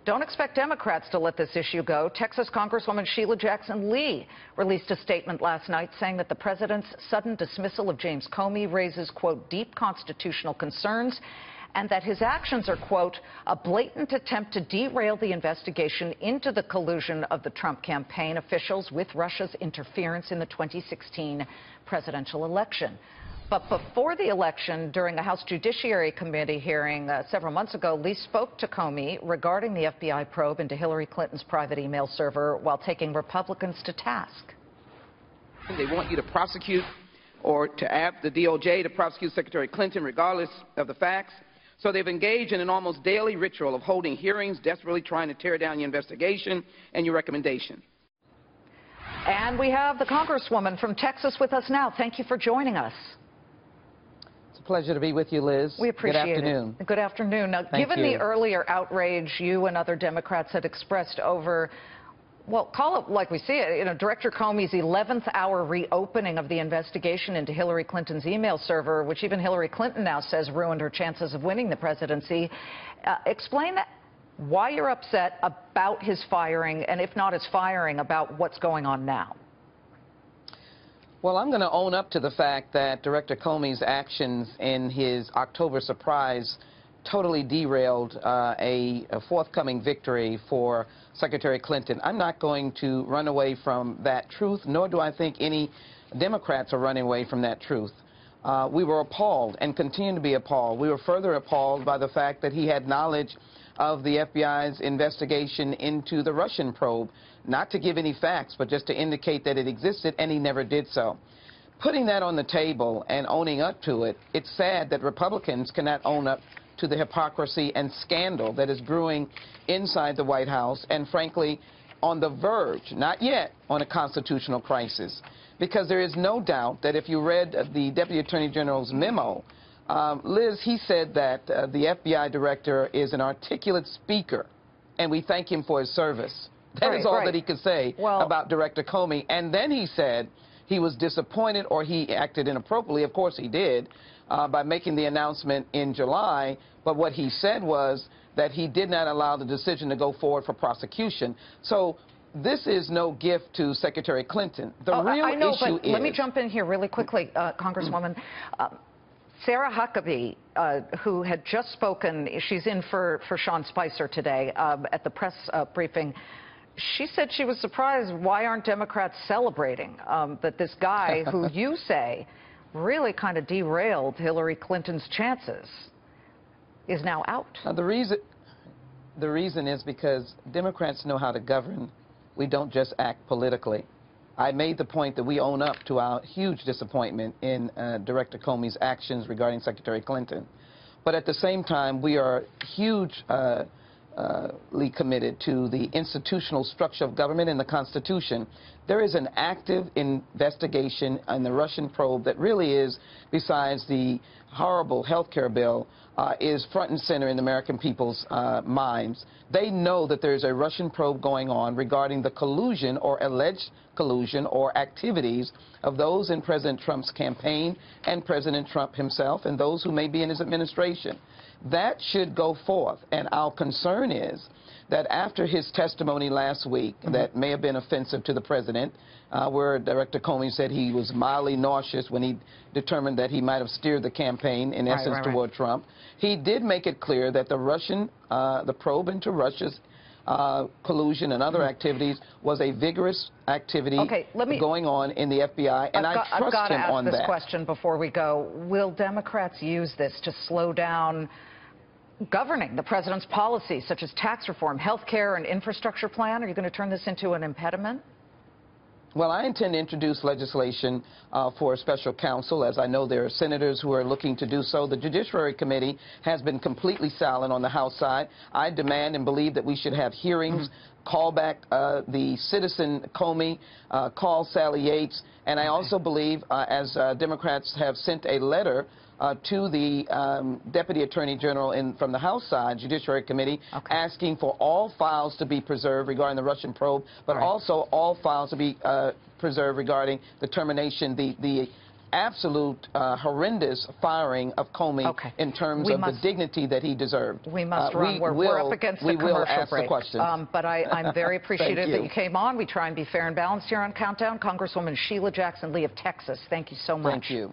don't expect Democrats to let this issue go. Texas Congresswoman Sheila Jackson Lee released a statement last night saying that the president's sudden dismissal of James Comey raises, quote, deep constitutional concerns, and that his actions are, quote, a blatant attempt to derail the investigation into the collusion of the Trump campaign officials with Russia's interference in the 2016 presidential election. But before the election, during a House Judiciary Committee hearing several months ago, Lee spoke to Comey regarding the FBI probe into Hillary Clinton's private email server while taking Republicans to task. They want you to prosecute or to ask the DOJ to prosecute Secretary Clinton regardless of the facts. So they've engaged in an almost daily ritual of holding hearings, desperately trying to tear down your investigation and your recommendation. And we have the Congresswoman from Texas with us now. Thank you for joining us. Pleasure to be with you, Liz. We appreciate Good afternoon. it. Good afternoon. Now, given the earlier outrage you and other Democrats had expressed over, well, call it like we see it, Director Comey's 11th hour reopening of the investigation into Hillary Clinton's email server, which even Hillary Clinton now says ruined her chances of winning the presidency. Explain why you're upset about his firing, and if not his firing, about what's going on now. Well, I'm going to own up to the fact that Director Comey's actions in his October surprise totally derailed a forthcoming victory for Secretary Clinton. I'm not going to run away from that truth, nor do I think any Democrats are running away from that truth. We were appalled and continue to be appalled. We were further appalled by the fact that he had knowledge of the FBI's investigation into the Russian probe, not to give any facts, but just to indicate that it existed, and he never did so. Putting that on the table and owning up to it, it's sad that Republicans cannot own up to the hypocrisy and scandal that is brewing inside the White House and, frankly, on the verge, not yet, on a constitutional crisis. Because there is no doubt that if you read the Deputy Attorney General's memo, Liz, he said that the FBI director is an articulate speaker, and we thank him for his service. That is all that he could say about Director Comey. And then he said he was disappointed, or he acted inappropriately. Of course he did, by making the announcement in July. But what he said was that he did not allow the decision to go forward for prosecution. So this is no gift to Secretary Clinton. The real issue is... Let me jump in here really quickly, Congresswoman. Sarah Huckabee, who had just spoken, she's in for Sean Spicer today at the press briefing. She said she was surprised, why aren't Democrats celebrating that this guy who you say really kind of derailed Hillary Clinton's chances is now out? The reason is because Democrats know how to govern. We don't just act politically. I made the point that we own up to our huge disappointment in Director Comey's actions regarding Secretary Clinton. But at the same time, we are hugely committed to the institutional structure of government and the Constitution. There is an active investigation on the Russian probe that really is, besides the horrible health care bill, is front and center in the American people's minds. They know that there's a Russian probe going on regarding the collusion or alleged collusion or activities of those in President Trump's campaign and President Trump himself and those who may be in his administration. That should go forth, and our concern is that after his testimony last week that may have been offensive to the president, where Director Comey said he was mildly nauseous when he determined that he might have steered the campaign, in essence, toward Trump. He did make it clear that the probe into Russia's collusion and other activities was a vigorous activity going on in the FBI, and I trust him on that. I've got to ask this question before we go. Will Democrats use this to slow down governing the president's policies, such as tax reform, health care, and infrastructure plan? Are you going to turn this into an impediment? Well, I intend to introduce legislation for a special counsel, as I know there are senators who are looking to do so. The Judiciary Committee has been completely silent on the House side. I demand and believe that we should have hearings, call back the citizen Comey, call Sally Yates, and I also believe, as Democrats have sent a letter to the Deputy Attorney General from the House side, Judiciary Committee, asking for all files to be preserved regarding the Russian probe, but also all files to be preserved regarding the termination, the absolute horrendous firing of Comey in terms of the dignity that he deserved. We must run. We're up against the commercial ask break. The questions. But I'm very appreciative that you came on. We try and be fair and balanced here on Countdown. Congresswoman Sheila Jackson Lee of Texas, thank you so much. Thank you.